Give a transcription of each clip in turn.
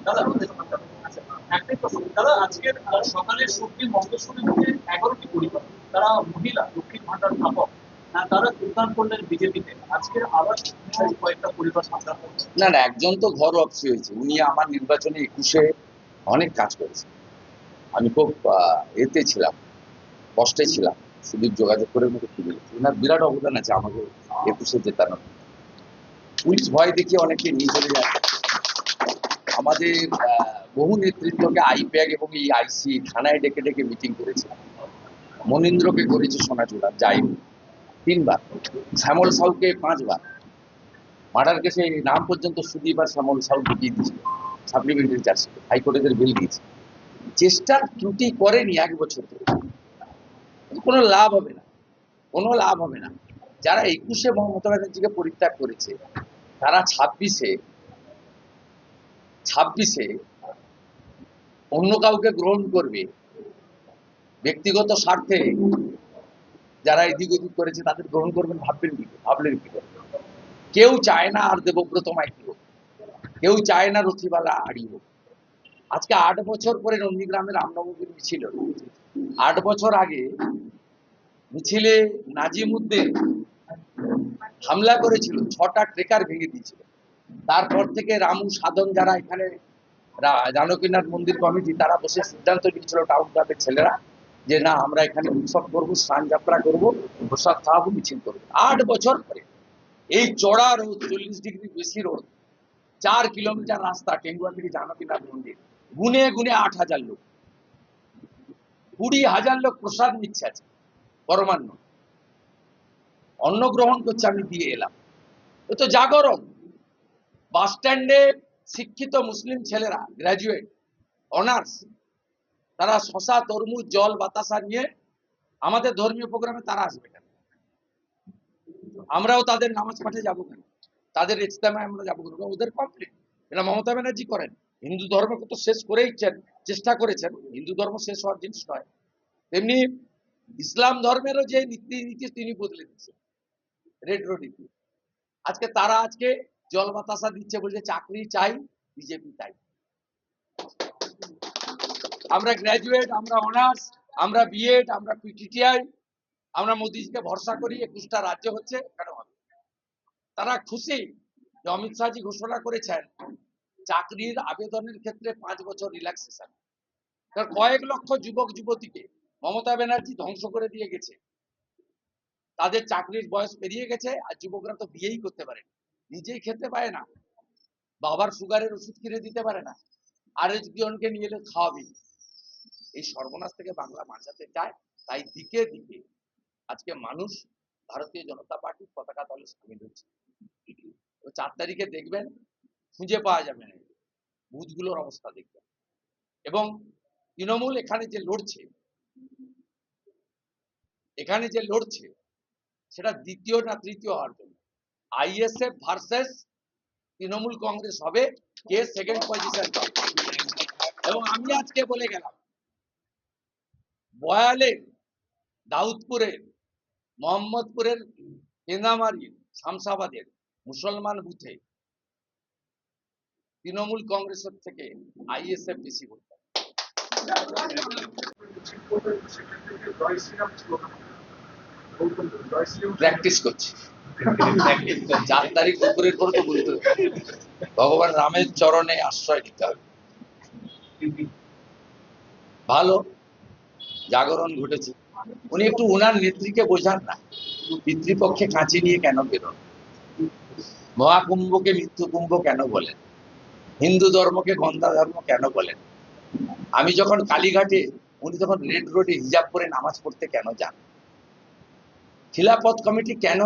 দাদা একটাই প্রশ্ন দাদা, আজকের সকালে শক্তির মন্তেশ্বরী থেকে 11টি পরিবার, তারা মহিলা লক্ষ্মীর ভান্ডার প্রাপক, তারা যোগদান করলেন বিজেপিতে। আজকের আবার কয়েকটা পরিবার সাবধান করছে। না না, একজন তো ঘর অফিস হয়েছে, উনি আমার নির্বাচনে 21-এ অনেক কাজ করেছেন। আমি খুব এতে ছিলাম, কষ্টে ছিলাম, সুদীপ যোগাযোগ করে আমাকে ফিরে গেছে। ওনার বিরাট অবদান আছে আমাকে 21-এ জেতানো। পুলিশ ভয় দেখিয়ে অনেকে নিয়ে চলে যায়। আমাদের বহু নেতৃত্বকে আইপ্যাক এবং এই আইসি থানায় ডেকে ডেকে মিটিং করেছে। মনীন্দ্রকে করেছে সোনাচূড়া, যাইনি 3 বার, শ্যামল সাউকে 5 বার। মার্ডার কেসে নাম পর্যন্ত সুদীপ আর শ্যামল সাউ ঢুকিয়ে দিয়েছিল সাপ্লিমেন্টারি চার্জশিটে, হাইকোর্টের বেল দিয়েছে। চেষ্টার ত্রুটি করেনি 1 বছর ধরে, কোনো লাভ হবে না, কোনো লাভ হবে না। যারা 21-এ মমতা ব্যানার্জিকে পরিত্যাগ করেছে, তারা 26-এ অন্য কাউকে গ্রহণ করবে ব্যক্তিগত স্বার্থে। যারা এদিক ওদিক করেছে তাদের গ্রহণ করবেন, ভাবলেন কি করে? কেউ চায় না আর দেবব্রত মাইতি হোক, কেউ চায় না রথিবালা আড়ি হোক। আজকে 8 বছর পরে নন্দীগ্রামের রামনবমীর মিছিল, 8 বছর আগে মিছিলে নাজিমুদ্দিন হামলা করেছিল, 6টা ট্রেকার ভেঙে দিয়েছিল। তারপর থেকে রামু সাধন, যারা এখানে জানকীনাথ মন্দির কমিটি, তারা বসে সিদ্ধান্ত নিয়েছিল টাউন ক্লাবের ছেলেরা যে না, আমরা এখানে উৎসব করবো, স্নান যাত্রা করবো, প্রসাদ খাওয়াবো, মিছিল করবো। 8 বছর পরে এই চড়া রোদ, 40 ডিগ্রি বেশি রোদ, 4 কিলোমিটার রাস্তা টেঙ্গুয়া থেকে জানকীনাথ মন্দির, গুনে গুনে 8,000 লোক, 20,000 লোক প্রসাদ নিচ্ছে আছে, পরমান্ন অন্ন গ্রহণ করছে। আমি দিয়ে এলাম, এ তো জাগরণ। বাস স্ট্যান্ডে শিক্ষিত মুসলিম ছেলেরা, গ্রাজুয়েট, অনার্স, তারা শশা, তরমুজ, জল, বাতাসা নিয়ে আমাদের ধর্মীয় প্রোগ্রামে তারা আসবে কেন? আমরাও তাদের নামাজ পাঠে যাবো কেন? তাদের ইজতেমায় আমরা যাবো কেন? ওদের কমপ্লিট। এটা মমতা ব্যানার্জি করেন। হিন্দু ধর্মকে তো শেষ করেইছেন, চেষ্টা করেছেন। হিন্দু ধর্ম শেষ হওয়ার জিনিস নয়। তেমনি ইসলাম ধর্মেরও যে নীতি তিনি বদলে দিচ্ছেন, রেট্রো নীতি। আজকে তারা জল বাতাসা দিচ্ছে, বলছে চাকরি চাই, বিজেপি তাই। আমরা গ্র্যাজুয়েট, আমরা অনার্স, আমরা বিএড, আমরা পিটিটিআই, আমরা মোদিজিকে ভরসা করি। 21টা রাজ্য হচ্ছে, কেন হবে? তারা খুশি যে অমিত শাহজি ঘোষণা করেছেন চাকরির আবেদনের ক্ষেত্রে 5 বছর রিল্যাক্সেশন। কয়েক লক্ষ যুবক যুবতীকে মমতা ব্যানার্জি ধ্বংস করে দিয়ে গেছে। তাদের চাকরির বয়স পেরিয়ে গেছে, আর যুবকরা তো বিয়েই করতে পারে, নিজেই খেতে পারে না, বাবার সুগারের ওষুধ কিনে দিতে পারে না, আর একজনকে নিয়ে এলে খাওয়াবি। এই সর্বনাশ থেকে বাংলা বাঁচাতে চায়, তাই দিকে দিকে আজকে মানুষ ভারতীয় জনতা পার্টির পতাকা তলে সামিল হচ্ছে। 4 তারিখে দেখবেন, খুঁজে পাওয়া যাবে না, বুথগুলোর অবস্থা দেখবেন। এবং তৃণমূল এখানে যে লড়ছে সেটা দ্বিতীয় না তৃতীয় হওয়ার জন্য। আইএসএফ ভার্সেস তৃণমূল কংগ্রেস হবে, কে সেকেন্ড পজিশন পাবে। এবং আমি আজকে বলে গেলাম, বয়ালের, দাউদপুরের, মোহাম্মদপুরের, কেন্দামারির, শামসাবাদের মুসলমান বুথে তৃণমূল কংগ্রেসের থেকে আইএসএফ বেশি ভোট পাবে। প্র্যাকটিস করছি, 4 তারিখ দুপুরের পর তো বলতে হবে, ভগবান রামের চরণে আশ্রয় নিতে হবে। ভালো জাগরণ ঘটেছে। উনি একটু ওনার নেত্রীকে বোঝান না, পিতৃপক্ষে কাঁচি নিয়ে কেন বেরোন, মহাকুম্ভকে মৃত্যু কুম্ভ কেন বলেন, হিন্দু ধর্মকে গন্ধা ধর্ম কেন বলেন। আমি যখন কালীঘাটে, উনি তখন রেড রোডে হিজাব করে নামাজ পড়তে কেন যান। খিলাফত কমিটি কেন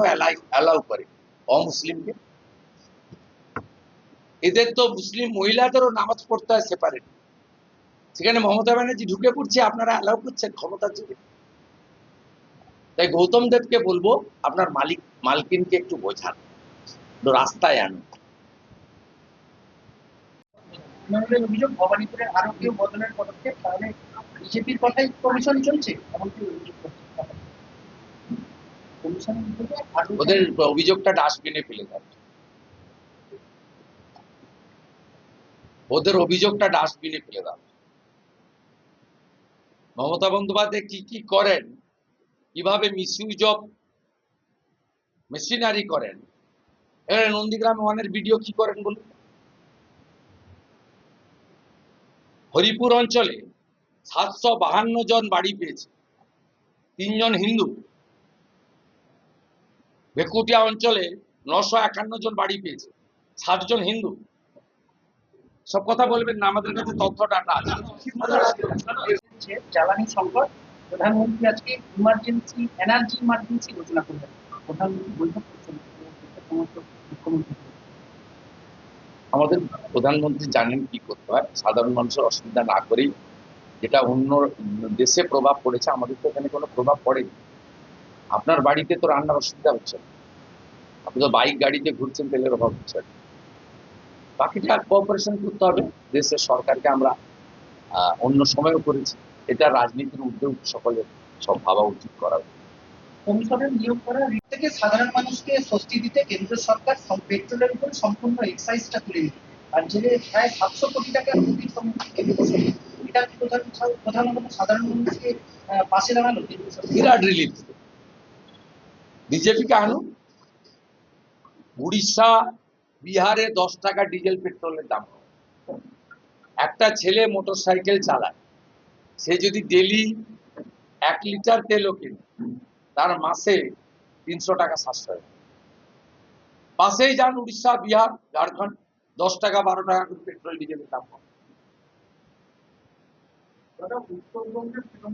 অ্যালাউ করে অমুসলিমকে? এদের তো মুসলিম মহিলাদেরও নামাজ পড়তে হয় সেপারেট, সেখানে মমতা ব্যানার্জি ঢুকে পড়ছে, আপনারা অ্যালাউ করছেন ক্ষমতার যুগে। তাই গৌতম দেবকে বলবো, আপনার মালকিনকে একটু বোঝান, রাস্তায় আনুন। অভিযোগ ভবানীপুরের আরো কেউ বদলের পদক্ষেপ, তাহলে বিজেপির কথাই কমিশন চলছে, এমনকি ওদের অভিযোগটা ডাস্টবিনে ফেলে দেয়। ওদের অভিযোগটা ডাস্টবিনে ফেলে দাও। মমতা বন্দ্যোপাধ্যায় কি কি করেন, কিভাবে মিসইউজ অফ মেশিনারি করেন, এর নন্দীগ্রাম ওয়ানের ভিডিও কি করেন বলুন। হরিপুর অঞ্চলে 752 জন বাড়ি পেয়েছে, 3 জন হিন্দু। ভেকুটিয়া অঞ্চলে 951 জন বাড়ি পেয়েছে, 7 জন হিন্দু। সব কথা বলবেন না, আমাদের কাছে তথ্য ডাটা আছে। যে জ্বালানি সংকট, প্রধানমন্ত্রী আজকে ইমার্জেন্সি এনার্জি ইমার্জেন্সি ঘোষণা করলেন। প্রধানমন্ত্রী বৈঠক করছেন মুখ্যমন্ত্রী। আমাদের প্রধানমন্ত্রী জানেন কি করতে হয়, সাধারণ মানুষের অসুবিধা না করেই। যেটা অন্য দেশে প্রভাব পড়েছে, আমাদের তো এখানে কোনো প্রভাব পড়েনি। আপনার বাড়িতে তো রান্নার অসুবিধা হচ্ছে না, আপনি তো বাইক গাড়িতে ঘুরছেন, তেলের অভাব হচ্ছে না। বাকিটা কোঅপারেশন করতে হবে। দেশের সরকারকে আমরা অন্য সময়ও করেছি, এটা রাজনীতির উদ্যোগ, সকলের সব ভাবা উচিত করা উচিত। কমিশনের নিয়োগ করা ঋণ থেকে সাধারণ মানুষকে স্বস্তি দিতে কেন্দ্র সরকার পেট্রোলের উপর সম্পূর্ণ এক্সাইজটা তুলে নিল। আর যে প্রায় 700 কোটি টাকা মোদীর সম্মুখীন কেন্দ্র, এটা কি প্রধানত সাধারণ মানুষকে পাশে দাঁড়ালো কেন্দ্র সরকার? বিরাট রিলিফ। বিজেপিকে আনুন। উড়িষ্যা, বিহারে 10 টাকা ডিজেল পেট্রোলের দাম। একটা ছেলে মোটর সাইকেল চালায়, সে যদি ডেলি 1 লিটার তেলও কিনে, তার মাসে 300 টাকা সাশ্রয়। পাশেই যান উড়িষ্যা, বিহার, ঝাড়খণ্ড, 10 টাকা 12 টাকা করে পেট্রোল ডিজেলের দাম। দাদা উত্তরবঙ্গের